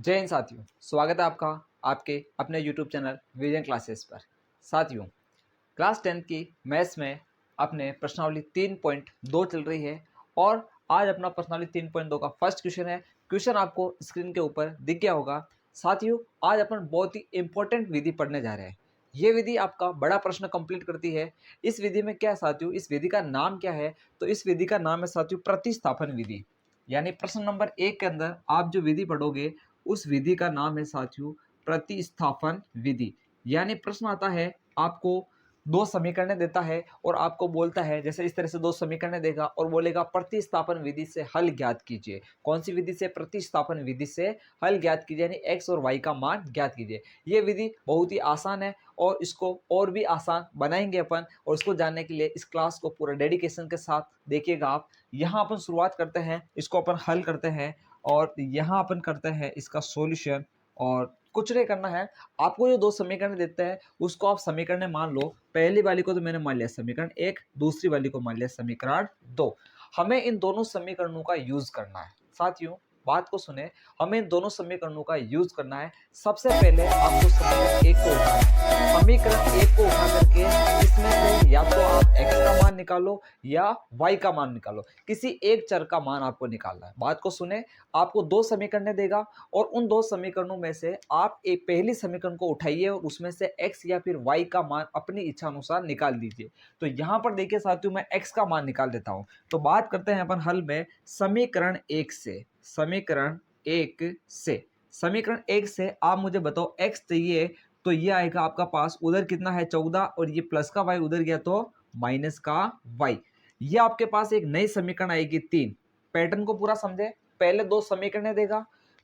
जय हिंद साथियों, स्वागत है आपका आपके अपने YouTube चैनल विजन क्लासेस पर। साथियों, क्लास 10 की मैथ्स में अपने प्रश्नावली 3.2 चल रही है और आज अपना प्रश्नावली 3.2 का फर्स्ट क्वेश्चन है। क्वेश्चन आपको स्क्रीन के ऊपर दिख गया होगा। साथियों, आज अपन बहुत ही इंपॉर्टेंट विधि पढ़ने जा रहे हैं। ये विधि आपका बड़ा प्रश्न कंप्लीट करती है। इस विधि में क्या है साथियों, इस विधि का नाम क्या है? तो इस विधि का नाम है साथियों प्रतिस्थापन विधि। यानी प्रश्न नंबर 1 के अंदर आप जो विधि पढ़ोगे उस विधि का नाम है साथियों प्रतिस्थापन विधि। यानी प्रश्न आता है, आपको दो समीकरण देता है और आपको बोलता है, जैसे इस तरह से दो समीकरण देगा और बोलेगा प्रतिस्थापन विधि से हल ज्ञात कीजिए। कौन सी विधि से? प्रतिस्थापन विधि से हल ज्ञात कीजिए, यानी एक्स और वाई का मान ज्ञात कीजिए। ये विधि बहुत ही आसान है और इसको और भी आसान बनाएंगे अपन। और इसको जानने के लिए इस क्लास को पूरा डेडिकेशन के साथ देखिएगा आप। यहाँ अपन शुरुआत करते हैं, इसको अपन हल करते हैं और यहाँ अपन करते हैं इसका सॉल्यूशन। और कुछ नहीं करना है, आपको जो दो समीकरण देते हैं उसको आप समीकरण मान लो। पहली वाली को तो मैंने मान लिया समीकरण 1, दूसरी वाली को मान लिया समीकरण 2। हमें इन दोनों समीकरणों का यूज करना है। साथियों, बात को सुने, हमें इन दोनों समीकरणों का यूज करना है। सबसे पहले आपको समीकरण 1 को उठाना है। समीकरण 1 को उठा करके इसमें से या तो आप x का मान निकालो या y का मान निकालो, किसी एक चर का मान आपको निकालना है। बात को सुने, आपको दो समीकरण देगा और उन दो समीकरणों में से आप एक पहली समीकरण को उठाइए और उसमें से x या फिर y का मान अपनी इच्छा अनुसार निकाल दीजिए। तो यहाँ पर देखिए साथियों, मैं x का मान निकाल देता हूँ। तो बात करते हैं अपन हल में समीकरण 1 से। समीकरण 1 से समीकरण 1 से आप मुझे बताओ x चाहिए, तो ये आएगा आपका पास, उधर कितना है 14 और ये प्लस का y उधर गया तो माइनस का y। ये आपके पास एक नई समीकरण आएगी 3। पैटर्न को पूरा समझे, पहले दो समीकरण देगा,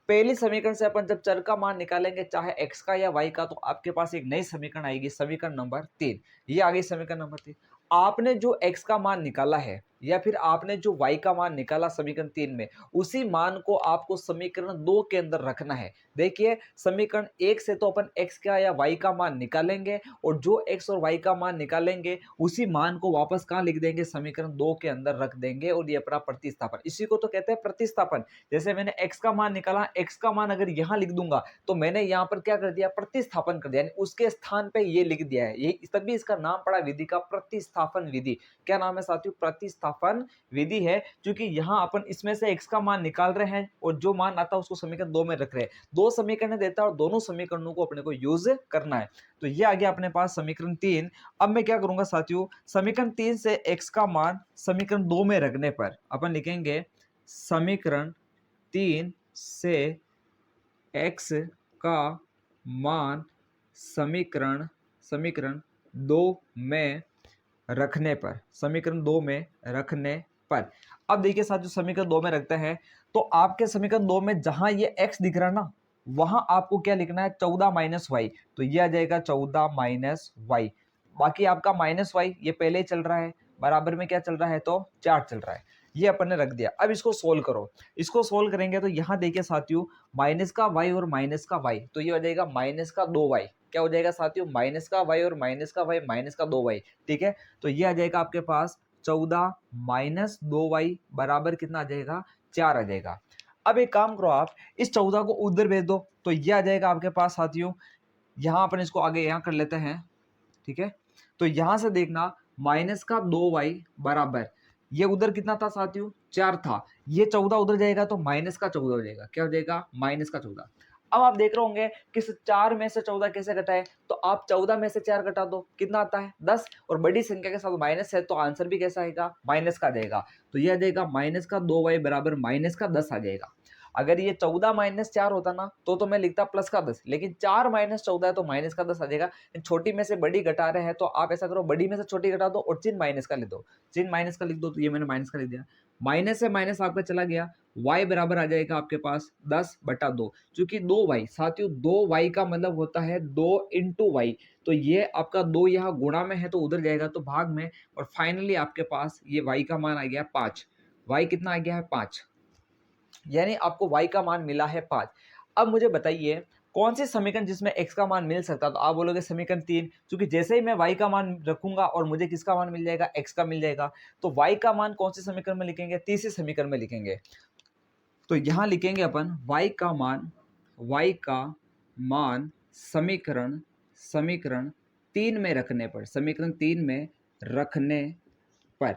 पहली समीकरण से अपन जब चर का मान निकालेंगे चाहे x का या y का, तो आपके पास एक नई समीकरण आएगी, समीकरण नंबर 3। ये आ गई समीकरण नंबर 3। आपने जो x का मान निकाला है या फिर आपने जो y का मान निकाला समीकरण 3 में, उसी मान को आपको समीकरण 2 के अंदर रखना है। देखिए, समीकरण 1 से तो अपन x का या y का मान निकालेंगे और जो x और y का मान निकालेंगे उसी मान को वापस कहाँ लिख देंगे? समीकरण 2 के अंदर रख देंगे। और ये अपना प्रतिस्थापन, इसी को तो कहते हैं प्रतिस्थापन। जैसे मैंने x का मान निकाला, x का मान अगर यहाँ लिख दूंगा तो मैंने यहाँ पर क्या कर दिया? प्रतिस्थापन कर दिया, यानी उसके स्थान पे ये लिख दिया है। ये तभी इसका नाम पड़ा विधि का प्रतिस्थापन विधि। क्या नाम है साथियों? प्रतिस्थापन विधि है, क्योंकि यहाँ अपन इसमें से x का मान निकाल रहे हैं और जो मान आता है उसको समीकरण 2 में रख रहे हैं। दो समीकरण देता है और दोनों समीकरणों को अपने को यूज करना है। तो ये आ गया अपने पास समीकरण 3। अब मैं क्या करूंगा साथियों, समीकरण 3 से x का मान समीकरण 2 में रखने पर अपन लिखेंगे समीकरण 3 से x का मान समीकरण 2 में रखने पर, समीकरण 2 में रखने पर। अब देखिए साथियों, समीकरण 2 में रखते हैं तो आपके समीकरण 2 में जहां ये x दिख रहा है ना, वहां आपको क्या लिखना है? 14 माइनस वाई। तो ये आ जाएगा 14 माइनस वाई। बाकी आपका माइनस वाई ये पहले ही चल रहा है, बराबर में क्या चल रहा है? तो 4 चल रहा है। ये अपन ने रख दिया। अब इसको सोल्व करो। इसको सोल्व करेंगे तो यहाँ देखिए साथियों, माइनस का वाई और माइनस का वाई, तो ये हो जाएगा माइनस का 2y। क्या हो जाएगा साथियों? माइनस का वाई और माइनस का वाई, माइनस का 2y। ठीक है, तो ये आ जाएगा आपके पास 14 माइनस 2y बराबर कितना आ जाएगा? 4 आ जाएगा। अब एक काम करो, आप इस 14 को उधर भेज दो तो ये आ जाएगा आपके पास साथियों। यहाँ अपन इसको आगे यहाँ कर लेते हैं। ठीक है, तो यहां से देखना, माइनस का 2y बराबर, ये उधर कितना था साथियों? 4 था। ये 14 उधर जाएगा तो माइनस का 14 हो जाएगा। क्या हो जाएगा? माइनस का 14। अब आप देख रहे होंगे कि 4 में से 14 कैसे घटाए, तो आप 14 में से 4 घटा दो, कितना आता है? 10। और बड़ी संख्या के साथ माइनस है तो आंसर भी कैसा आएगा? माइनस का देगा। तो ये आ जाएगा माइनस का 2y बराबर माइनस का 10 आ जाएगा। अगर ये 14 माइनस 4 होता ना तो मैं लिखता प्लस का 10, लेकिन 4 माइनस 14 है तो माइनस का 10 आ जाएगा। छोटी में से बड़ी घटा रहे हैं तो आप ऐसा करो, बड़ी में से छोटी घटा दो और चिन्ह माइनस का लिख दो। चिन्ह माइनस का लिख दो, तो ये मैंने माइनस का लिख दिया। माइनस से माइनस आपका चला गया, y बराबर आ जाएगा आपके पास 10/2। चूंकि 2y साथियों, 2y का मतलब होता है 2 इंटू वाई। तो ये आपका 2 यहाँ गुणा में है तो उधर जाएगा तो भाग में, और फाइनली आपके पास ये y का मान आ गया 5। y कितना आ गया है? 5। यानी आपको y का मान मिला है 5। अब मुझे बताइए कौन सी समीकरण जिसमें x का मान मिल सकता, तो आप बोलोगे समीकरण 3, क्योंकि जैसे ही मैं y का मान रखूंगा और मुझे किसका मान मिल जाएगा? x का मिल जाएगा। तो y का मान कौन सी समीकरण में लिखेंगे? तीसरी समीकरण में लिखेंगे। तो यहां लिखेंगे अपन y का मान y का मान समीकरण 3 में रखने पर, समीकरण 3 में रखने पर,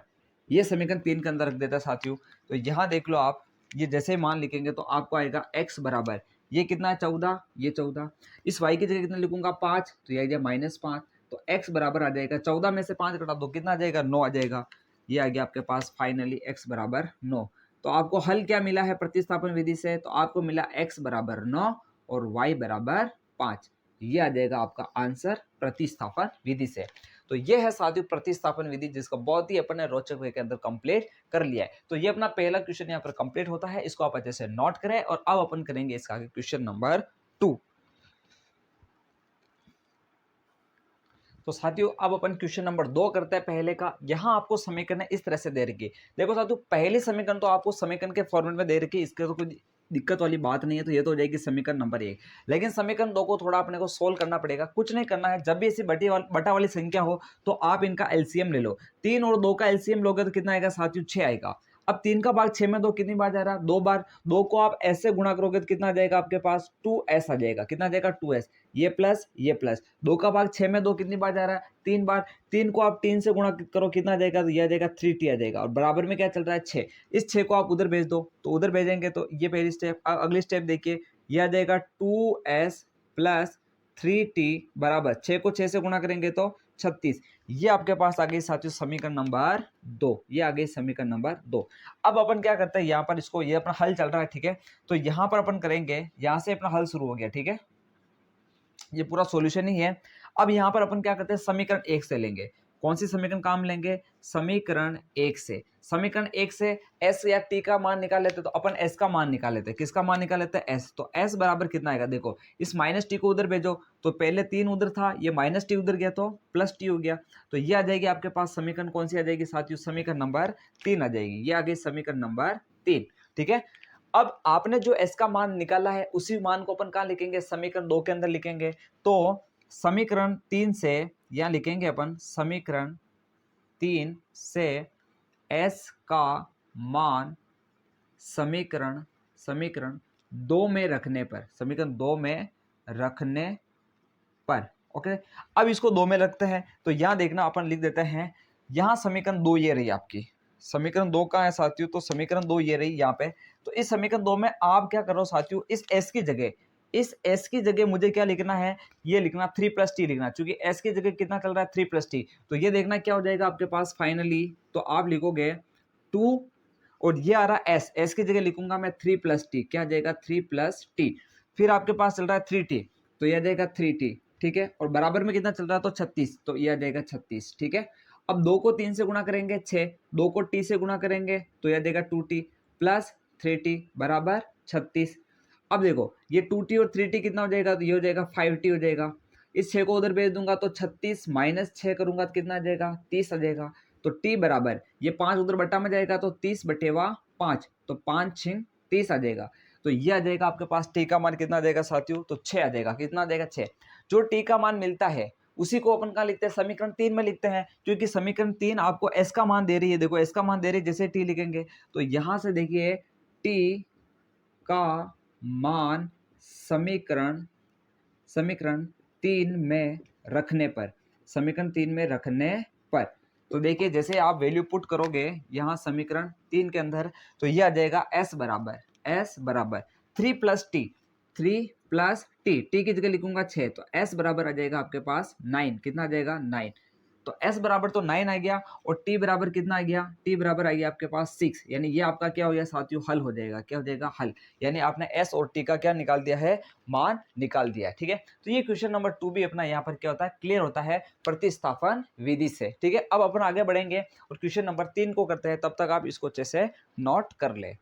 ये समीकरण 3 के अंदर रख देता है साथियों। तो यहाँ देख लो आप, ये जैसे मान लिखेंगे तो आपको आएगा x बराबर, ये कितना है 14, ये 14, इस y की जगह कितना लिखूंगा 5, तो ये आ गया -5, तो x बराबर आ जाएगा 14 में से 5 घटा दो, कितना आ जाएगा 9 आ जाएगा। ये आ गया आपके पास फाइनली x बराबर 9। तो आपको हल क्या मिला है प्रतिस्थापन विधि से, तो आपको मिला x बराबर 9 और y बराबर 5। ये आ जाएगा आपका आंसर प्रतिस्थापन विधि से। तो ये है साथियों प्रतिस्थापन विधि, जिसका बहुत ही अपन ने रोचक वे के अंदर कंप्लीट कर लिया है। तो ये अपना पहला क्वेश्चन यहाँ पर कंप्लीट होता है, इसको आप अच्छे से नोट करें। और अब अपन करेंगे इसका आगे क्वेश्चन नंबर 2। तो साथियों अब अपन क्वेश्चन नंबर 2 करते हैं पहले का। यहाँ आपको समीकरण इस तरह से दे रखी, देखो साथियों पहली समीकरण तो आपको समीकरण के फॉर्मेट में दे रखी, इसके तो कोई दिक्कत वाली बात नहीं है, तो ये तो हो जाएगी समीकरण नंबर 1। लेकिन समीकरण 2 को थोड़ा अपने को सोल्व करना पड़ेगा। कुछ नहीं करना है, जब भी ऐसी बटा वाली संख्या हो तो आप इनका एलसीएम ले लो। 3 और 2 का एलसीएम लोगे तो कितना आएगा साथियों 6 आएगा। अब 3 का भाग 6 में 2 कितनी बार जा रहा है 2 बार, 2 को आप ऐसे गुणा करोगे तो कितना आ जाएगा आपके पास 2s आ जाएगा, कितना आ जाएगा 2s, ये प्लस 2 का भाग 6 में 2 कितनी बार जा रहा है 3 बार, 3 को आप 3 से गुणा करो कितना आ जाएगा, तो ये आ जाएगा 3t आ जाएगा। और बराबर में क्या चल रहा है 6, इस 6 को आप उधर भेज दो, तो उधर भेजेंगे तो ये पहली स्टेप। अगली स्टेप देखिए, ये आ जाएगा 2s प्लस 3t बराबर 6 को 6 से गुणा करेंगे तो 36। ये आपके पास आ गई साथियों समीकरण नंबर 2, ये आ गई समीकरण नंबर 2। अब अपन क्या करते हैं यहाँ पर, इसको ये अपना हल चल रहा है ठीक है, तो यहाँ पर अपन करेंगे, यहाँ से अपना हल शुरू हो गया ठीक है, ये पूरा सॉल्यूशन ही है। अब यहाँ पर अपन क्या करते हैं समीकरण 1 से लेंगे। कौन सी समीकरण काम लेंगे, समीकरण 1 से। समीकरण 1 से s या t का मान निकाल लेते, तो अपन s का मान निकाल लेते। किसका मान निकाल लेते हैं s, तो s बराबर कितना आएगा, देखो इस माइनस टी को उधर भेजो, तो पहले 3 उधर था, ये माइनस टी उधर गया तो प्लस टी हो गया। तो ये आ जाएगी आपके पास समीकरण कौन सी आ जाएगी साथियों, समीकरण नंबर 3 आ जाएगी। ये आ गई समीकरण नंबर 3 ठीक है। अब आपने जो s का मान निकाला है उसी मान को अपन कहाँ लिखेंगे, समीकरण 2 के अंदर लिखेंगे। तो समीकरण 3 से यहाँ लिखेंगे अपन, समीकरण 3 से s का मान समीकरण 2 में रखने पर, समीकरण 2 में रखने पर, ओके। अब इसको 2 में रखते हैं, तो यहाँ देखना अपन लिख देते हैं, यहाँ समीकरण 2 ये रही आपकी, समीकरण 2 कहाँ है साथियों, तो समीकरण 2 ये रही यहाँ पे। तो इस समीकरण 2 में आप क्या करो साथियों, इस s की जगह, इस s की जगह मुझे क्या लिखना है, ये लिखना 3 + t लिखना, क्योंकि s की जगह कितना चल रहा है 3 + t। तो ये देखना क्या हो जाएगा आपके पास फाइनली, तो आप लिखोगे 2 और ये आ रहा s की जगह लिखूंगा मैं 3 + t, क्या आ जाएगा 3 + t। फिर आपके पास चल रहा है 3t, तो ये आ जाएगा 3t ठीक है, और बराबर में कितना चल रहा है तो 36, तो ये आ जाएगा 36 ठीक है। अब 2 को 3 से गुणा करेंगे 6, 2 को t से गुणा करेंगे तो ये आ जाएगा 2t प्लस 3t बराबर 36। अब देखो ये 2t और 3t कितना हो जाएगा, तो ये हो जाएगा 5t हो जाएगा। इस 6 को उधर भेज दूंगा तो 36 - 6 करूंगा तो कितना आ जाएगा 30 आ जाएगा। तो t बराबर, ये 5 उधर बटा में जाएगा तो 30/5, तो 5 6 30 आ जाएगा। तो ये आ जाएगा आपके पास t का मान कितना आ जाएगा साथियों, तो 6 आ जाएगा। कितना आ जाएगा 6। जो t का मान मिलता है उसी को अपन कहाँ लिखते हैं, समीकरण 3 में लिखते हैं, क्योंकि समीकरण 3 आपको s का मान दे रही है। देखो s का मान दे रही है, जैसे t लिखेंगे तो यहाँ से देखिए t का मान समीकरण 3 में रखने पर, समीकरण 3 में रखने पर, तो देखिए जैसे आप वैल्यू पुट करोगे यहाँ समीकरण 3 के अंदर, तो ये आ जाएगा s बराबर 3 + t, 3 + t की जगह लिखूंगा 6, तो s बराबर आ जाएगा आपके पास 9, कितना आ जाएगा 9। तो s बराबर तो 9 आ गया, और t बराबर कितना आ गया, t बराबर आ गया आपके पास 6। यानी ये आपका क्या हो गया साथियों, हल हो जाएगा। क्या हो जाएगा, हल। यानी आपने s और t का क्या निकाल दिया है, मान निकाल दिया है ठीक है। तो ये क्वेश्चन नंबर 2 भी अपना यहाँ पर क्या होता है, क्लियर होता है प्रतिस्थापन विधि से ठीक है। अब अपन आगे बढ़ेंगे और क्वेश्चन नंबर 3 को करते हैं, तब तक आप इसको अच्छे से नोट कर ले।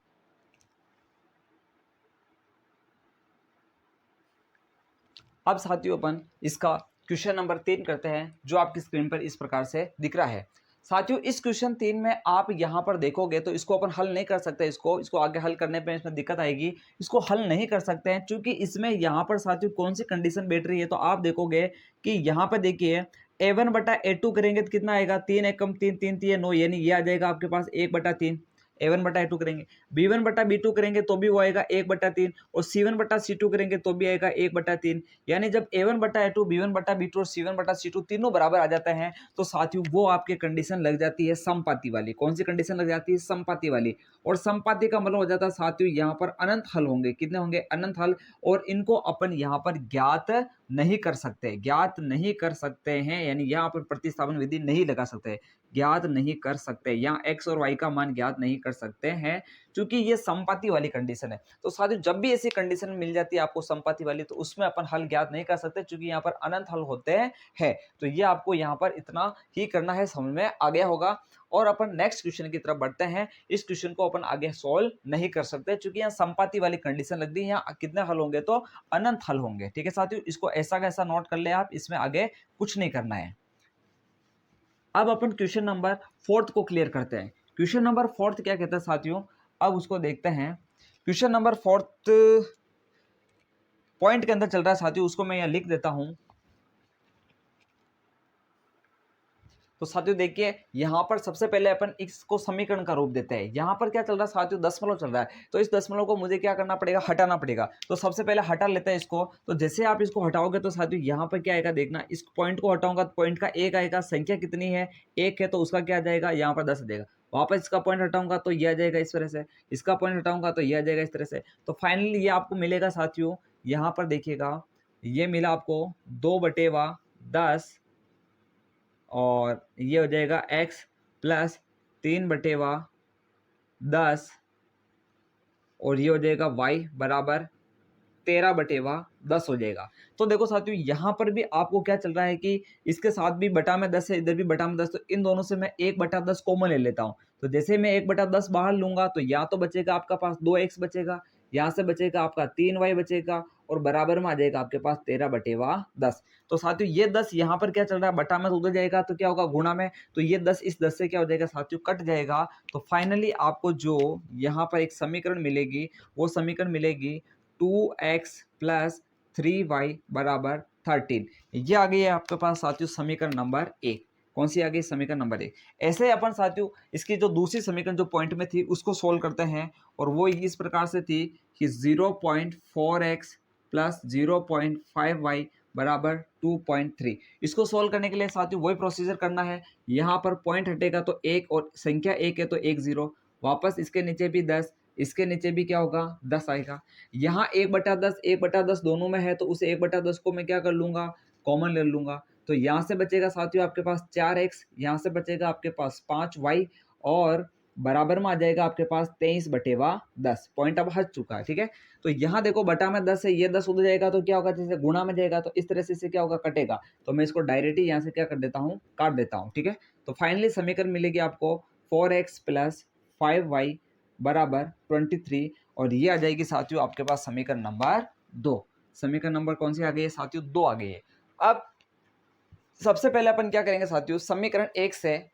अब साथियों अपन इसका क्वेश्चन नंबर 3 करते हैं, जो आपकी स्क्रीन पर इस प्रकार से दिख रहा है। साथियों इस क्वेश्चन 3 में आप यहाँ पर देखोगे तो इसको अपन हल नहीं कर सकते, इसको आगे हल करने पे इसमें दिक्कत आएगी। इसको हल नहीं कर सकते हैं क्योंकि इसमें यहाँ पर साथियों कौन सी कंडीशन बैठ रही है, तो आप देखोगे कि यहाँ पर देखिए a1/a2 करेंगे तो कितना आएगा, 3 × 1 = 3, 3 × 3 = 9, यानी ये आ जाएगा आपके पास 1/3। A1/A2 करेंगे, B1/B2 करेंगे तो भी वो आएगा 1/3 और C1/C2 करेंगे तो भी आएगा 1/3। यानी जब A1/A2, B1/B2 और C1/C2 तीनों बराबर आ जाते हैं तो साथियों वो आपकी कंडीशन लग जाती है समपाती वाली। कौन सी कंडीशन लग जाती है? समपाती वाली। और समपाती का मतलब हो जाता है साथियों यहाँ पर अनंत हल होंगे। कितने होंगे? अनंत हल। और इनको अपन यहाँ पर ज्ञात नहीं कर सकते, ज्ञात नहीं कर सकते हैं, यानी यहाँ पर प्रतिस्थापन विधि नहीं लगा सकते, ज्ञात नहीं कर सकते, यहाँ x और y का मान ज्ञात नहीं कर सकते हैं क्योंकि ये समपाती वाली कंडीशन है। तो साथियों जब भी ऐसी कंडीशन मिल जाती है आपको समपाती वाली तो उसमें अपन हल ज्ञात नहीं कर सकते क्योंकि यहाँ पर अनंत हल होते हैं। तो ये आपको यहाँ पर इतना ही करना है, समझ में आ गया होगा। और अपन नेक्स्ट क्वेश्चन की तरफ बढ़ते हैं। इस क्वेश्चन को अपन आगे सॉल्व नहीं कर सकते क्योंकि यहाँ समपाती वाली कंडीशन लग दी है। यहाँ कितने हल होंगे? तो अनंत हल होंगे। ठीक है साथियों, इसको ऐसा कैसा नोट कर ले आप, इसमें आगे कुछ नहीं करना है। अब अपन क्वेश्चन नंबर 4 को क्लियर करते हैं। क्वेश्चन नंबर 4 क्या कहता है साथियों, अब उसको देखते हैं। क्वेश्चन नंबर 4 पॉइंट के अंदर चल रहा है साथियों, उसको मैं यहाँ लिख देता हूं। तो साथियों देखिए यहाँ पर सबसे पहले अपन इसको समीकरण का रूप देते हैं। यहाँ पर क्या चल रहा है साथियों? दशमलव चल रहा है। तो इस दशमलव को मुझे क्या करना पड़ेगा? हटाना पड़ेगा। तो सबसे पहले हटा लेते हैं इसको। तो जैसे आप इसको हटाओगे तो साथियों यहाँ पर क्या आएगा देखना, इस पॉइंट को हटाऊंगा तो पॉइंट का 1 आएगा। संख्या कितनी है? 1 है, तो उसका क्या आ जाएगा? यहाँ पर 10 आ जाएगा। वापस इसका पॉइंट हटाऊंगा तो ये आ जाएगा इस तरह से, इसका पॉइंट हटाऊंगा तो ये आ जाएगा इस तरह से। तो फाइनली ये आपको मिलेगा साथियों, यहाँ पर देखिएगा ये मिला आपको 2/10 और ये हो जाएगा x प्लस 3/10 और ये हो जाएगा y बराबर 13/10 हो जाएगा। तो देखो साथियों यहाँ पर भी आपको क्या चल रहा है कि इसके साथ भी बटा में 10 है, इधर भी बटा में 10, तो इन दोनों से मैं 1/10 कॉमन ले लेता हूँ। तो जैसे मैं 1/10 बाहर लूंगा तो या तो बचेगा आपका पास 2x बचेगा, यहाँ से बचेगा आपका 3y बचेगा और बराबर में आ जाएगा आपके पास 13/10। तो साथियों ये 10 यहाँ पर क्या चल रहा है? बटा में तो उधर जाएगा तो क्या होगा? गुणा में। तो ये 10 इस 10 से क्या हो जाएगा साथियों? कट जाएगा। तो फाइनली आपको जो यहाँ पर एक समीकरण मिलेगी वो समीकरण मिलेगी 2x प्लस 3y बराबर 13। ये आ गई है आपके पास साथियों समीकरण नंबर 1। कौन सी आ गई? समीकरण नंबर 1। ऐसे अपन साथियों इसकी जो दूसरी समीकरण जो पॉइंट में थी उसको सोल्व करते हैं और वो इस प्रकार से थी कि 0.4x प्लस 0.5y बराबर 2.3। इसको सोल्व करने के लिए साथियों वही प्रोसीजर करना है। यहाँ पर पॉइंट हटेगा तो 1 और संख्या 1 है तो 1 0, वापस इसके नीचे भी 10, इसके नीचे भी क्या होगा? 10 आएगा। यहाँ 1/10 1/10 दोनों में है तो उसे 1/10 को मैं क्या कर लूंगा? कॉमन ले लूंगा। तो यहाँ से बचेगा साथियों आपके पास 4x, यहाँ से बचेगा आपके पास 5y और बराबर में आ जाएगा आपके पास 23/10। पॉइंट अब हट चुका है। ठीक है, तो यहाँ देखो बटा में 10 है, ये 10 उधर जाएगा तो क्या होगा? जैसे गुणा में जाएगा तो इस तरह से इसे क्या होगा? कटेगा। तो मैं इसको डायरेक्ट ही यहाँ से क्या कर देता हूँ? काट देता हूँ। ठीक है, तो फाइनली समीकरण मिलेगी आपको 4x प्लस 5y बराबर 23 और ये आ जाएगी साथियों आपके पास समीकरण नंबर 2। समीकरण नंबर कौन सी आ गई है साथियों? 2 आ गई है। अब सबसे पहले अपन क्या करेंगे साथियों? समीकरण 1 से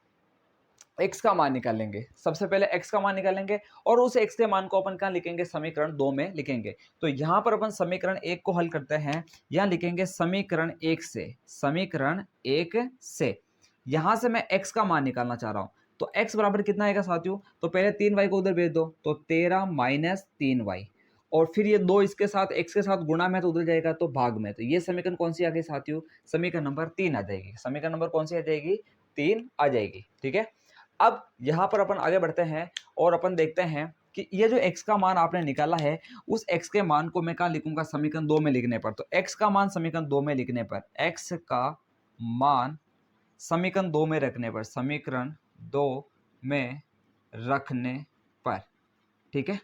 x का मान निकालेंगे। सबसे पहले x का मान निकालेंगे और उस x के मान को अपन कहाँ लिखेंगे? समीकरण 2 में लिखेंगे। तो यहाँ पर अपन समीकरण 1 को हल करते हैं। यहाँ लिखेंगे समीकरण 1 से, समीकरण 1 से यहाँ से मैं x का मान निकालना चाह रहा हूँ। तो x बराबर कितना आएगा साथियों? तो पहले 3y को उधर भेज दो तो 13 माइनस 3y और फिर ये 2 इसके साथ x के साथ गुणा में तो उधर जाएगा तो भाग में। तो ये समीकरण कौन सी आ गई साथियों? समीकरण नंबर 3 आ जाएगी। समीकरण नंबर कौन सी आ जाएगी? 3 आ जाएगी। ठीक है, अब यहाँ पर अपन आगे बढ़ते हैं और अपन देखते हैं कि ये जो x का मान आपने निकाला है उस x के मान को मैं कहाँ लिखूंगा? समीकरण 2 में लिखने पर। तो x का मान समीकरण 2 में लिखने पर, x का मान समीकरण 2 में रखने पर, समीकरण 2 में रखने पर, ठीक है,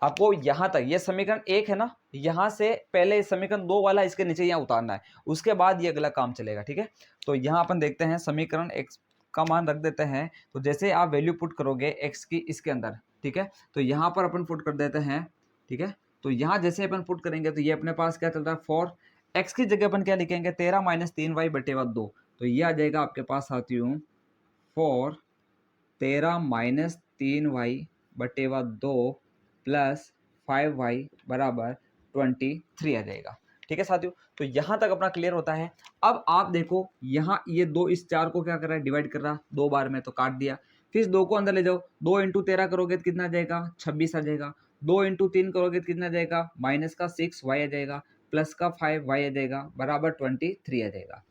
आपको यहां तक ये समीकरण 1 है ना, यहां से पहले समीकरण 2 वाला इसके नीचे यहाँ उतारना है, उसके बाद ये अगला काम चलेगा। ठीक है, तो यहाँ अपन देखते हैं समीकरण x का मान रख देते हैं। तो जैसे आप वैल्यू पुट करोगे x की इसके अंदर, ठीक है, तो यहाँ पर अपन पुट कर देते हैं। ठीक है, तो यहाँ जैसे अपन पुट करेंगे तो ये अपने पास क्या चल रहा है? 4x की जगह अपन क्या लिखेंगे? 13 माइनस 3y बटे 2। तो ये आ जाएगा आपके पास साथियों 4 13 माइनस 3y बटे 2 प्लस 5y बराबर 23 आ जाएगा। ठीक है साथियों, तो यहाँ तक अपना क्लियर होता है। अब आप देखो यहाँ ये 2 इस 4 को क्या कर रहा है? डिवाइड कर रहा है 2 बार में, तो काट दिया। फिर इस 2 को अंदर ले जाओ, 2 इंटू 13 करोगे तो कितना आ जाएगा 26 आ जाएगा, 2 इंटू 3 करोगे तो कितना आ जाएगा माइनस का 6y आ जाएगा, प्लस का 5y आ जाएगा, बराबर 23 आ जाएगा।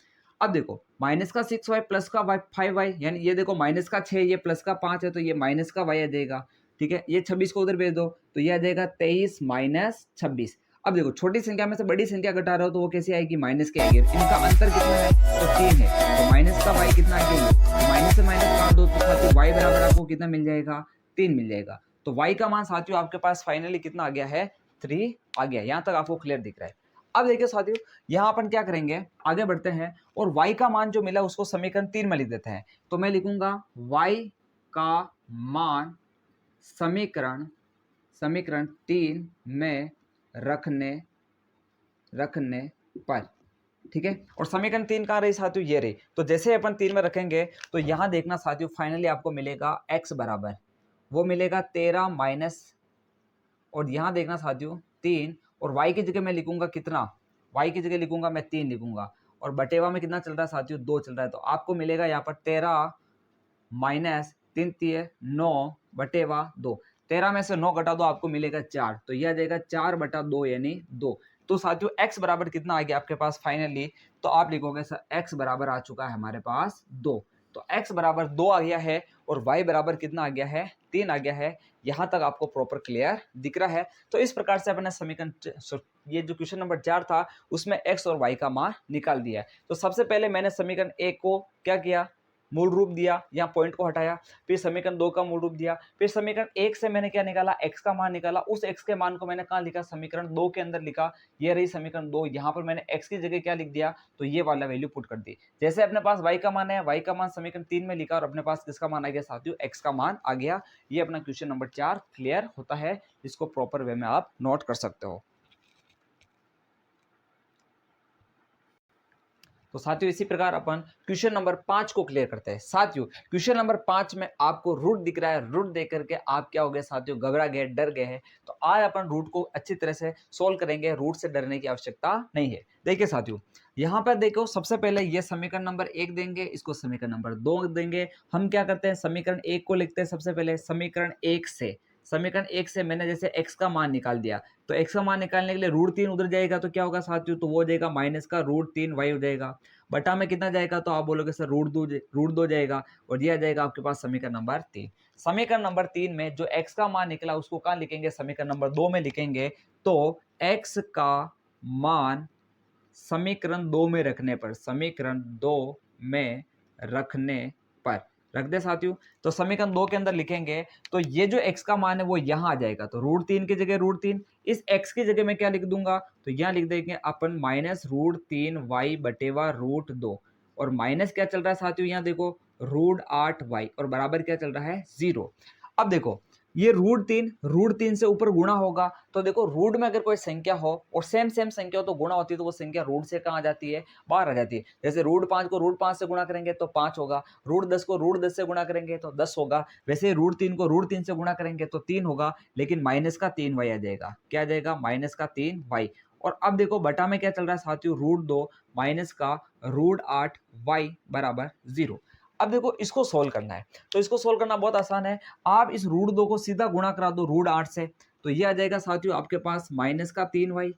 अब देखो माइनस का 6y प्लस का 5y, यानी ये देखो माइनस का 6 ये प्लस का 5 है तो ये माइनस का y आ जाएगा, ठीक है। ये 26 को उधर भेज दो तो ये आ जाएगा 23 माइनस 26। अब देखो छोटी संख्या में से बड़ी संख्या घटा रहे हो तो वो कैसे आएगी, माइनस के आएगी। इनका अंतर कितना है तो 3 है, तो माइनस का y कितना आ गया, तो माइनस से माइनस काट दो तो साथियों y बराबर आपको कितना मिल जाएगा 3 मिल जाएगा। तो y का मान साथियों आपके पास फाइनली कितना आ गया है 3 आ गया। यहाँ तक आपको क्लियर दिख रहा है। अब देखिए साथियों यहाँ अपन क्या करेंगे, आगे बढ़ते हैं और y का मान जो मिला उसको समीकरण 3 में लिख देते हैं। तो मैं लिखूंगा y का मान समीकरण 3 में रखने पर, ठीक है। और समीकरण 3 कहाँ रही साथियों, ये रही। तो जैसे अपन 3 में रखेंगे तो यहाँ देखना साथियों फाइनली आपको मिलेगा x बराबर वो मिलेगा 13 माइनस, और यहाँ देखना साथियों 3, और y की जगह मैं लिखूंगा कितना, y की जगह लिखूंगा मैं 3 लिखूंगा, और बटेवा में कितना चल रहा है साथियों 2 चल रहा है। तो आपको मिलेगा यहाँ पर 13 माइनस 3 3 9 बटेवा 2, 13 में से 9 घटा दो आपको मिलेगा 4, तो यह आ जाएगा 4/2 यानी 2। तो साथियों x बराबर कितना आ गया आपके पास फाइनली, तो आप लिखोगे सर x बराबर आ चुका है हमारे पास 2। तो x बराबर 2 आ गया है और y बराबर कितना आ गया है 3 आ गया है। यहाँ तक आपको प्रॉपर क्लियर दिख रहा है। तो इस प्रकार से अपने समीकरण, ये जो क्वेश्चन नंबर 4 था उसमें x और y का मान निकाल दिया है। तो सबसे पहले मैंने समीकरण 1 को क्या किया, मूल रूप दिया, यहाँ पॉइंट को हटाया, फिर समीकरण 2 का मूल रूप दिया, फिर समीकरण 1 से मैंने क्या निकाला, x का मान निकाला, उस x के मान को मैंने कहाँ लिखा, समीकरण 2 के अंदर लिखा। ये रही समीकरण 2, यहाँ पर मैंने x की जगह क्या लिख दिया, तो ये वाला वैल्यू पुट कर दी। जैसे अपने पास y का मान है, y का मान समीकरण 3 में लिखा और अपने पास किसका मान आ गया साथियों, x का मान आ गया। ये अपना क्वेश्चन नंबर 4 क्लियर होता है, इसको प्रॉपर वे में आप नोट कर सकते हो। तो साथियों इसी प्रकार अपन क्वेश्चन नंबर 5 को क्लियर करते हैं। साथियों क्वेश्चन नंबर 5 में आपको रूट दिख रहा है, रूट देख करके आप क्या हो गए साथियों, घबरा गए, डर गए हैं। तो आज अपन रूट को अच्छी तरह से सोल्व करेंगे, रूट से डरने की आवश्यकता नहीं है। देखिए साथियों यहाँ पर देखो, सबसे पहले ये समीकरण नंबर 1 देंगे, इसको समीकरण नंबर 2 देंगे। हम क्या करते हैं, समीकरण 1 को लिखते हैं सबसे पहले। समीकरण 1 से मैंने जैसे x का मान निकाल दिया, तो x का मान निकालने के लिए √3 उधर जाएगा तो क्या होगा साथियों, तो वो हो जाएगा माइनस का √3y हो जाएगा। बटा में कितना जाएगा, तो आप बोलोगे सर √2 जाएगा, और ये आ जाएगा आपके पास समीकरण नंबर 3। समीकरण नंबर 3 में जो x का मान निकला उसको कहाँ लिखेंगे, समीकरण नंबर 2 में लिखेंगे। तो x का मान समीकरण 2 में रखने पर, समीकरण 2 में रखने पर रख दे साथियों। तो समीकरण 2 के अंदर लिखेंगे तो ये जो x का मान है वो यहाँ आ जाएगा, तो √3 की जगह √3, इस x की जगह मैं क्या लिख दूंगा, तो यहाँ लिख देंगे अपन माइनस √3y बटेवा √2, और माइनस क्या चल रहा है साथियों, यहाँ देखो √8y, और बराबर क्या चल रहा है 0। अब देखो ये √3 से ऊपर गुणा होगा, तो देखो रूट में अगर कोई संख्या हो और सेम संख्या हो तो गुणा होती है, तो वो संख्या रूट से कहाँ आ जाती है, बाहर आ जाती है। जैसे √5 को √5 से गुणा करेंगे तो 5 होगा, √10 को √10 से गुणा करेंगे तो 10 होगा, वैसे √3 को √3 से गुणा करेंगे तो 3 होगा, लेकिन माइनस का 3y आ जाएगा। क्या आ जाएगा, माइनस का 3y। और अब देखो बटा में क्या चल रहा है साथियों, √2 माइनस का √8y बराबर 0। अब देखो इसको सोल्व करना है, तो इसको सोल्व करना बहुत आसान है। आप इस √2 को सीधा गुणा करा दो √8 से, तो ये आ जाएगा साथियों आपके पास माइनस का 3y।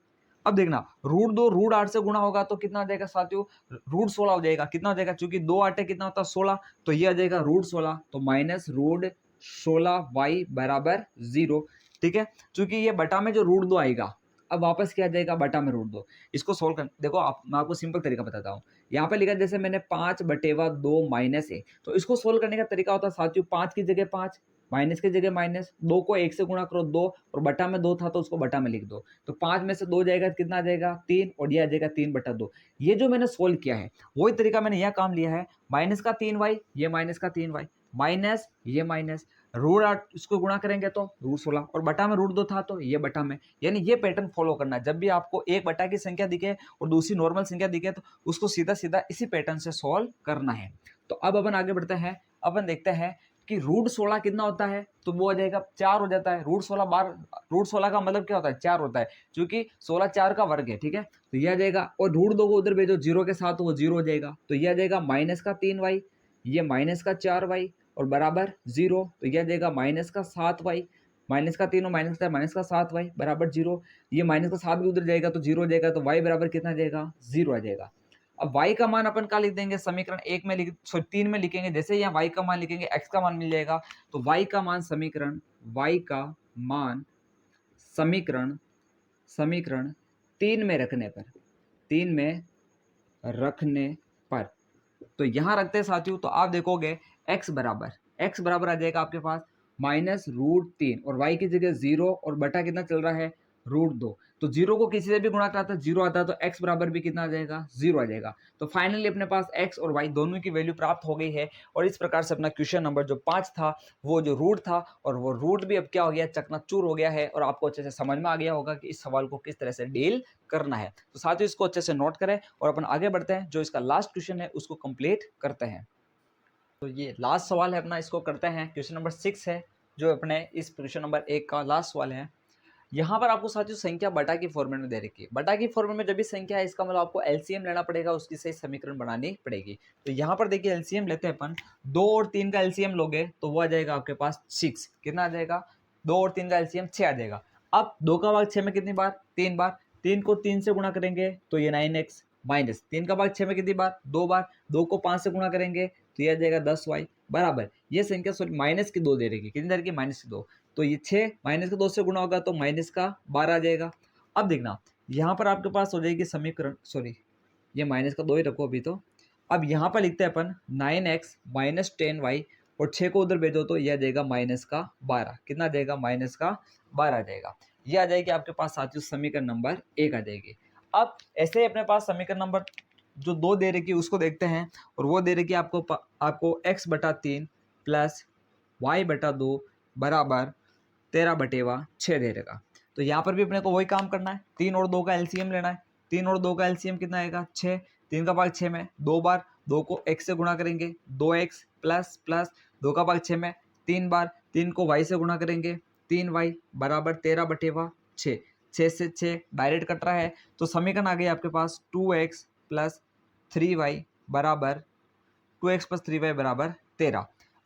अब देखना √2 √8 से गुणा होगा तो कितना आ जाएगा साथियों, √16 हो जाएगा। कितना हो जाएगा, क्योंकि 2 8 कितना होता है 16, तो ये आ जाएगा √16, तो माइनस √16y बराबर 0। ठीक है, क्योंकि ये बटा में जो √2 आएगा, अब वापस क्या आ जाएगा, बटा में √2। इसको सोल्व कर देखो, मैं आपको सिंपल तरीका बताता हूँ। यहाँ पे लिखा जैसे मैंने 5/2 माइनस है, तो इसको सोल्व करने का तरीका होता है साथियों, 5 की जगह 5, माइनस की जगह माइनस, 2 को 1 से गुणा करो 2, और बटा में 2 था तो उसको बटा में लिख दो, तो 5 में से 2 जाएगा तो कितना आ जाएगा 3, और ये आ जाएगा 3/2। ये जो मैंने सोल्व किया है वही तरीका मैंने यह काम लिया है, माइनस का 3y, ये माइनस का 3y, माइनस ये माइनस, √8 इसको गुणा करेंगे तो √16, और बटा में √2 था तो ये बटा में। यानी ये पैटर्न फॉलो करना, जब भी आपको एक बटा की संख्या दिखे और दूसरी नॉर्मल संख्या दिखे तो उसको सीधा सीधा इसी पैटर्न से सॉल्व करना है। तो अब अपन आगे बढ़ते हैं, अपन देखते हैं कि √16 कितना होता है, तो वो आ जाएगा 4 हो जाता है। √16 का मतलब क्या होता है, 4 होता है, क्योंकि 16 4 का वर्ग है। ठीक है, तो ये आ जाएगा, और √2 को उधर भेजो 0 के साथ, तो वो 0 हो जाएगा, तो ये आ जाएगा माइनस का 3y, ये माइनस का 4y, और बराबर 0, तो यह देगा माइनस का 7y, माइनस का 3 और माइनस का माइनस का 7y बराबर 0। ये माइनस का 7 भी उधर जाएगा तो 0 हो जाएगा, तो y बराबर कितना जाएगा, 0 आ जाएगा। अब y का मान अपन क्या लिख देंगे, समीकरण 1 में सॉरी 3 में लिखेंगे। जैसे ही यहाँ y का मान लिखेंगे x का मान मिल जाएगा, तो y का मान समीकरण समीकरण 3 में रखने पर तो यहाँ रखते हैं साथियों, तो आप देखोगे x बराबर आ जाएगा आपके पास -√3 और y की जगह 0 और बटा कितना चल रहा है, √2। तो 0 को किसी से भी गुणा कराता है 0 आता है, तो x बराबर भी कितना आ जाएगा, 0 आ जाएगा। तो फाइनली अपने पास x और y दोनों की वैल्यू प्राप्त हो गई है। और इस प्रकार से अपना क्वेश्चन नंबर जो 5 था, वो जो रूट था, और वो रूट भी अब क्या हो गया, चकनाचूर हो गया है। और आपको अच्छे से समझ में आ गया होगा कि इस सवाल को किस तरह से डील करना है। तो साथियों इसको अच्छे से नोट करें और अपन आगे बढ़ते हैं, जो इसका लास्ट क्वेश्चन है उसको कंप्लीट करते हैं। तो ये लास्ट सवाल है अपना, इसको करते हैं। क्वेश्चन नंबर 6 है जो अपने इस क्वेश्चन नंबर 1 का लास्ट सवाल है। यहाँ पर आपको साथियों संख्या बटा की फॉर्मेट में दे रखी है। बटा की फॉर्मेट में जब भी संख्या है, इसका मतलब आपको एलसीएम लेना पड़ेगा, उसकी सही समीकरण बनानी पड़ेगी। तो यहाँ पर देखिए एलसीएम लेते हैं अपन, 2 और 3 का एलसीएम लोगे तो वो आ जाएगा आपके पास 6। कितना आ जाएगा, 2 और 3 का एलसीएम 6 आ जाएगा। अब 2 का भाग 6 में कितनी बार, 3 बार। 3 को 3 से गुणा करेंगे तो ये 9x, माइनस 3 का भाग 6 में कितनी बार, 2 बार। 2 को 5 से गुणा करेंगे तो ये आ जाएगा 10y बराबर, ये संख्या सॉरी माइनस की 2 दे रही है, कितनी दे रही है, -2। तो ये 6 माइनस का 2 से गुणा होगा तो माइनस का 12 आ जाएगा। अब देखना यहाँ पर आपके पास हो जाएगी समीकरण, सॉरी ये माइनस का 2 ही रखो अभी तो। अब यहाँ पर लिखते हैं अपन 9x माइनस 10y और 6 को उधर भेजो तो यह आ जाएगा माइनस का 12। कितना आ जाएगा, माइनस का 12 आ जाएगा। ये आ जाएगी आपके पास साथियों समीकरण नंबर 1 आ जाएगी। अब ऐसे ही अपने पास समीकरण नंबर जो 2 दे रखी है उसको देखते हैं। और वो दे रखी है आपको x/3 प्लस y/2 बराबर 13/6 दे देगा। तो यहाँ पर भी अपने को वही काम करना है, 3 और 2 का एलसीएम लेना है। 3 और 2 का एलसीएम कितना आएगा, 6। 3 का भाग 6 में 2 बार, 2 को x से गुणा करेंगे 2x प्लस 2 का भाग 6 में 3 बार, 3 को y से गुणा करेंगे 3y बराबर 13/6। 6 से 6 डायरेक्ट कट रहा है, तो समीकरण आ गई आपके पास 2x प्लस 3y बराबर 13।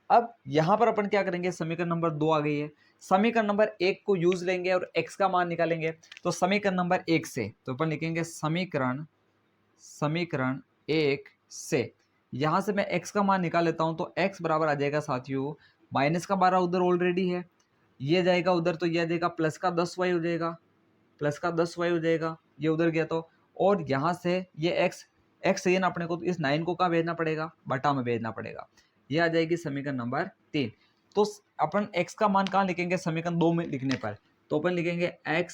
अब यहाँ पर अपन क्या करेंगे, समीकरण नंबर 2 आ गई है, समीकरण नंबर 1 को यूज लेंगे और x का मान निकालेंगे। तो समीकरण नंबर 1 से तो अपन लिखेंगे समीकरण 1 से, यहाँ से मैं x का मान निकाल लेता हूँ। तो x बराबर आ जाएगा साथियों माइनस का 12 उधर ऑलरेडी है, ये जाएगा उधर तो यह जाएगा प्लस का 10y हो जाएगा, प्लस का 10y हो जाएगा, ये उधर गया तो। और यहाँ से ये x ये ना अपने को, तो इस 9 को कहाँ भेजना पड़ेगा, बटा में भेजना पड़ेगा। ये आ जाएगी समीकरण नंबर 3। तो अपन x का मान कहाँ लिखेंगे, समीकरण 2 में लिखने पर। तो अपन लिखेंगे x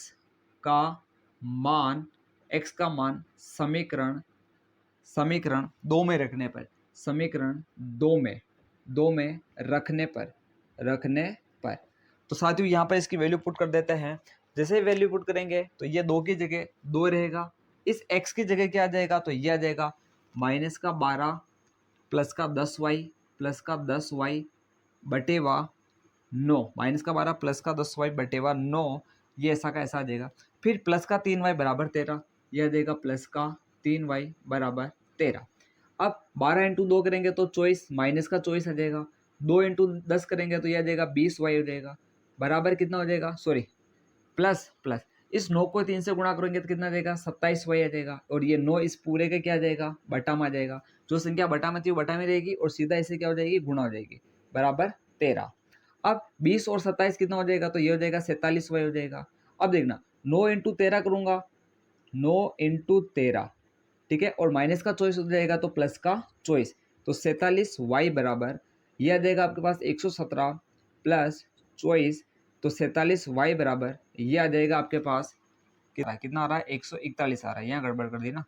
का मान समीकरण 2 में रखने पर, समीकरण 2 में रखने पर। तो साथियों यहाँ पर इसकी वैल्यू पुट कर देते हैं। जैसे वैल्यू पुट करेंगे तो ये 2 की जगह 2 रहेगा, इस x की जगह क्या आ जाएगा, तो ये आ जाएगा माइनस का 12 प्लस का 10y बटेवा 9, माइनस का 12 प्लस का 10y बटेवा 9, ये ऐसा का ऐसा आ जाएगा। फिर प्लस का 3y बराबर 13, यह आ जाएगा प्लस का 3y बराबर 13। अब 12 इंटू 2 करेंगे तो 24, माइनस का 24 आ जाएगा। 2 इंटू 10 करेंगे तो यह आ जाएगा 20y हो जाएगा, बराबर कितना हो जाएगा, सॉरी प्लस इस 9 को 3 से गुणा करेंगे तो कितना देगा, 27y आ जाएगा। और ये 9 इस पूरे का क्या आ जाएगा, बटा में आ जाएगा। जो संख्या बटा में थी वो बटा में रहेगी और सीधा इसे क्या हो जाएगी, गुणा हो जाएगी, बराबर 13। अब 20 और 27 कितना हो जाएगा, तो ये हो जाएगा 47y हो जाएगा। अब देखना 9 इंटू 13 करूँगा, 9 इंटू 13, ठीक है, और माइनस का 24 हो जाएगा तो प्लस का 24, तो 47y बराबर ये आ जाएगा आपके पास 117 प्लस 24, तो 47y बराबर ये आ जाएगा आपके पास कितना आ रहा है, 141 आ रहा है। यहाँ गड़बड़ कर दी ना,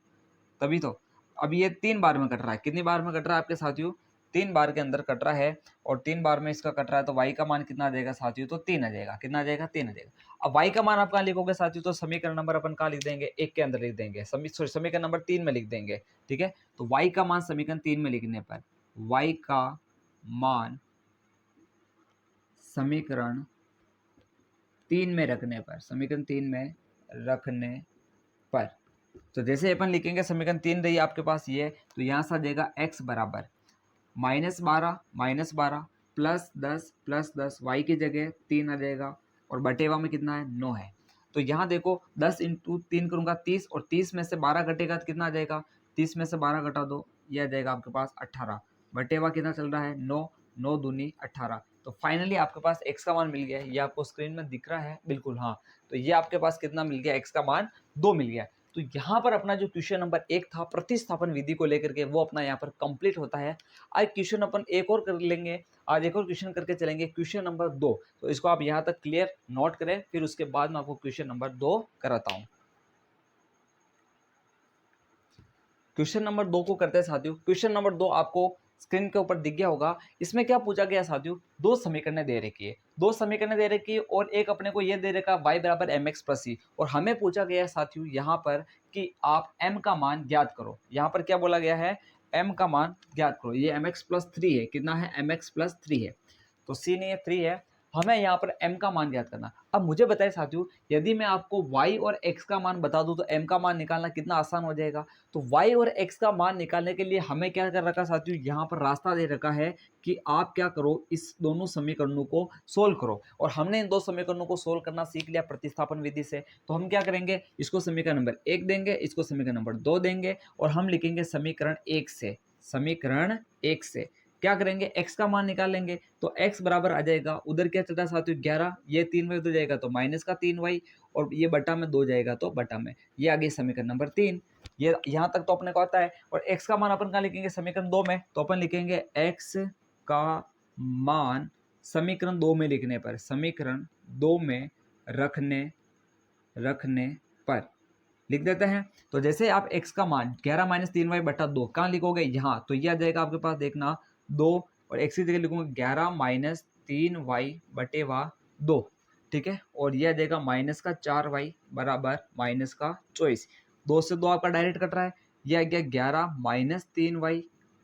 तभी तो। अब ये 3 बार में कट रहा है, कितनी बार में कट रहा है आपके साथियों, 3 बार के अंदर कट रहा है। और 3 बार में इसका कट रहा है, तो y का मान कितना आ जाएगा साथियों, तो 3 आ जाएगा। कितना आ जाएगा, 3 आ जाएगा। अब y का मान आप कहाँ लिखोगे साथियों, तो समीकरण नंबर अपन कहाँ लिख देंगे, 1 के अंदर लिख देंगे, समीकरण नंबर 3 में लिख देंगे, ठीक है। तो y का मान समीकरण 3 में लिखने पर, y का मान समीकरण 3 में रखने पर, समीकरण 3 में रखने पर, तो जैसे अपन लिखेंगे समीकरण 3 रही आपके पास ये, तो यहाँ से आ जाएगा x बराबर -12 +10 y की जगह 3 आ जाएगा और बटेवा में कितना है 9 है। तो यहाँ देखो 10 इंटू 3 करूँगा 30 और 30 में से 12 घटेगा तो कितना आ जाएगा, 30 में से 12 घटा दो, ये आ जाएगा आपके पास 18। बटेवा कितना चल रहा है 9, 9 दूनी 18। तो फाइनली आपके पास x का मान मिल गया है। ये आपको स्क्रीन में दिख रहा है बिल्कुल, हाँ। तो ये आपके पास कितना मिल गया, x का मान 2 मिल गया। तो यहाँ पर अपना जो क्वेश्चन नंबर 1 था प्रतिस्थापन विधि को लेकर के, वो अपना यहाँ पर कंप्लीट होता है। आज क्वेश्चन अपन एक और कर लेंगे, आज एक और क्वेश्चन करके चलेंगे, क्वेश्चन नंबर 2। तो इसको आप यहाँ तक क्लियर नोट करें, फिर उसके बाद मैं आपको क्वेश्चन नंबर 2 कराता हूँ। क्वेश्चन नंबर 2 को करते हैं साथियों। क्वेश्चन नंबर 2 आपको स्क्रीन के ऊपर दिख गया होगा। इसमें क्या पूछा गया साथियों, दो समीकरणें दे रखी है, दो समीकरणें दे रखी है और एक अपने को ये दे रखा y बराबर mx प्लस c, और हमें पूछा गया है साथियों यहाँ पर कि आप m का मान ज्ञात करो। यहाँ पर क्या बोला गया है, m का मान ज्ञात करो। ये mx प्लस 3 है, कितना है mx प्लस 3 है, तो c नहीं है 3 है, हमें यहाँ पर m का मान ज्ञात करना। अब मुझे बताए साथियों, यदि मैं आपको y और x का मान बता दूं तो m का मान निकालना कितना आसान हो जाएगा। तो y और x का मान निकालने के लिए हमें क्या कर रखा साथियों, यहाँ पर रास्ता दे रखा है कि आप क्या करो, इस दोनों समीकरणों को सोल्व करो। और हमने इन दो समीकरणों को सोल्व करना सीख लिया प्रतिस्थापन विधि से। तो हम क्या करेंगे, इसको समीकरण नंबर 1 देंगे, इसको समीकरण नंबर 2 देंगे और हम लिखेंगे समीकरण 1 से, समीकरण 1 से क्या करेंगे, x का मान निकाल लेंगे। तो x बराबर आ जाएगा, उधर क्या चल रहा है साथियों 11, ये 3 उधर जाएगा तो माइनस का 3y, और ये बटा में 2 जाएगा तो बटा में, ये आ गई समीकरण नंबर 3। ये यहाँ तक तो अपने को आता है। और x का मान अपन कहाँ लिखेंगे, समीकरण 2 में, तो अपन लिखेंगे x का मान समीकरण 2 में लिखने पर, समीकरण 2 में रखने पर लिख देते हैं। तो जैसे आप x का मान 11 माइनस 3y बटा 2 कहाँ लिखोगे, यहाँ, तो ये आ जाएगा आपके पास, देखना 2, और x की जगह लिखूंगा 11 माइनस 3y बटेवा 2, ठीक है। और ये आ जाएगा माइनस का 4y बराबर माइनस का 24। 2 से 2 आपका डायरेक्ट कट रहा है, ये आ गया 11 माइनस 3y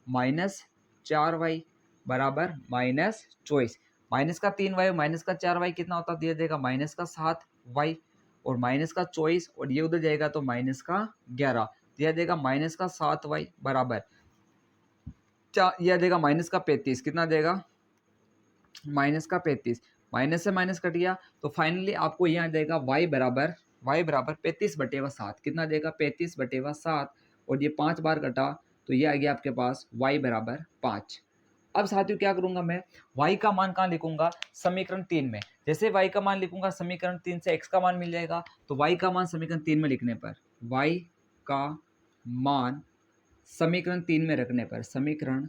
माइनस 4y बराबर माइनस 24। माइनस का 3y माइनस का 4y कितना होता है, दिया जाएगा माइनस का 7y और माइनस का 24, और ये उधर जाएगा तो माइनस का 11, दिया जाएगा माइनस का 7y बराबर ये आ जाएगा माइनस का 35, कितना देगा माइनस का 35, माइनस से माइनस कट गया तो फाइनली आपको यहाँ आ जाएगा y बराबर 35/7, कितना देगा 35/7, और ये 5 बार कटा तो ये आ गया आपके पास y बराबर 5। अब साथियों क्या करूंगा मैं, y का मान कहाँ लिखूंगा, समीकरण 3 में। जैसे y का मान लिखूंगा समीकरण 3 से x का मान मिल जाएगा, तो y का मान समीकरण 3 में लिखने पर, y का मान समीकरण 3 में रखने पर, समीकरण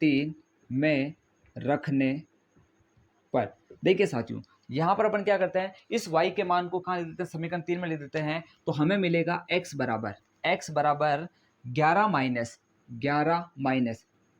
3 में रखने पर, देखिए साथियों यहाँ पर अपन क्या करते हैं, इस y के मान को कहाँ लिख देते हैं, समीकरण 3 में लिख देते हैं। तो हमें मिलेगा x बराबर 11 माइनस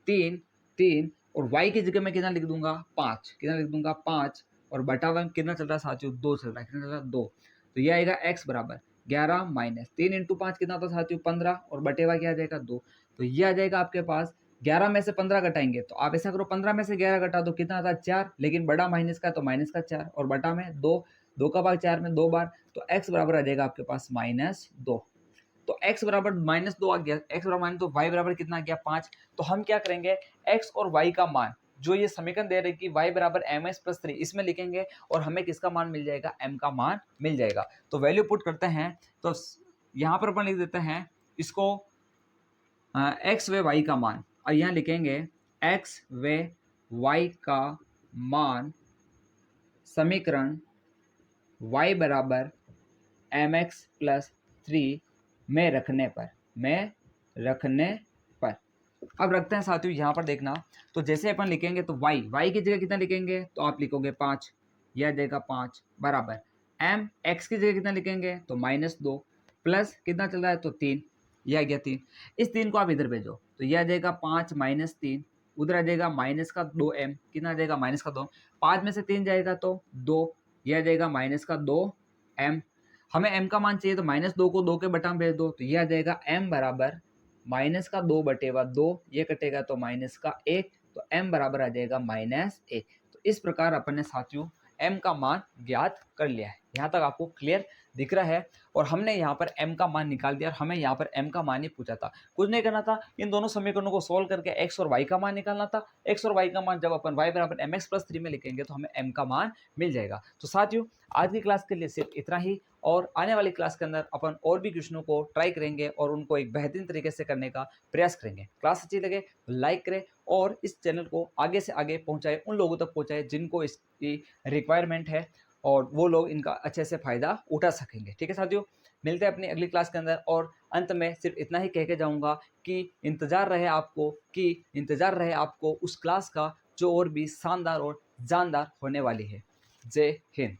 3 और y की जगह मैं कितना लिख दूंगा 5, कितना लिख दूंगा 5, और बटा वन कितना चल रहा है साथियों 2 चल रहा है, कितना चल रहा है 2। तो ये आएगा x बराबर 11 माइनस 3 इंटू 5 कितना होता है साथियों 15, और बटेवा क्या आ जाएगा 2। तो ये आ जाएगा आपके पास, 11 में से 15 घटाएंगे तो आप ऐसा करो 15 में से 11 घटा दो, कितना आता है 4, लेकिन बड़ा माइनस का तो माइनस का 4, और बटा में 2, 2 का भाग 4 में 2 बार, तो x बराबर आ जाएगा आपके पास -2। तो x बराबर -2 आ गया, x बराबर माइनस 2, y बराबर कितना आ गया 5। तो हम क्या करेंगे, x और y का मान जो ये समीकरण दे रहे कि y बराबर ms प्लस 3, इसमें लिखेंगे और हमें किसका मान मिल जाएगा, m का मान मिल जाएगा। तो वैल्यू पुट करते हैं, तो यहाँ पर अपन लिख देते हैं इसको x व y का मान, और यहाँ लिखेंगे x व y का मान समीकरण y बराबर mx प्लस 3 में रखने पर। अब रखते हैं साथियों यहाँ पर देखना, तो जैसे अपन लिखेंगे तो y की जगह कितना लिखेंगे, तो आप लिखोगे 5, यह देगा 5 बराबर m, x की जगह कितना लिखेंगे तो -2, प्लस कितना चल रहा है तो 3, यह आ गया 3। इस 3 को आप इधर भेजो तो यह आ जाएगा 5 माइनस 3, उधर आ जाएगा माइनस का 2m, कितना आ जाएगा माइनस का 2, 5 में से 3 जाएगा तो 2, यह आ जाएगा माइनस का 2m। हमें m का मान चाहिए तो -2 को 2 के बटा में भेज दो, तो यह आ जाएगा m बराबर माइनस का 2/2, ये कटेगा तो माइनस का 1, तो m बराबर आ जाएगा -1। तो इस प्रकार अपन ने साथियों m का मान ज्ञात कर लिया है। यहाँ तक आपको क्लियर दिख रहा है और हमने यहाँ पर m का मान निकाल दिया और हमें यहाँ पर m का मान ही पूछा था। कुछ नहीं करना था, इन दोनों समीकरणों को सोल्व करके x और y का मान निकालना था। x और y का मान जब अपन y बराबर mx+3 में लिखेंगे तो हमें m का मान मिल जाएगा। तो साथियों, आज की क्लास के लिए सिर्फ इतना ही, और आने वाली क्लास के अंदर अपन और भी क्वेश्चनों को ट्राई करेंगे और उनको एक बेहतरीन तरीके से करने का प्रयास करेंगे। क्लास अच्छी लगे तो लाइक करें और इस चैनल को आगे से आगे पहुंचाए, उन लोगों तक पहुंचाए जिनको इसकी रिक्वायरमेंट है और वो लोग इनका अच्छे से फ़ायदा उठा सकेंगे। ठीक है साथियों, मिलते हैं अपनी अगली क्लास के अंदर। और अंत में सिर्फ इतना ही कह के जाऊँगा कि इंतज़ार रहे आपको उस क्लास का जो और भी शानदार और जानदार होने वाली है। जय हिंद।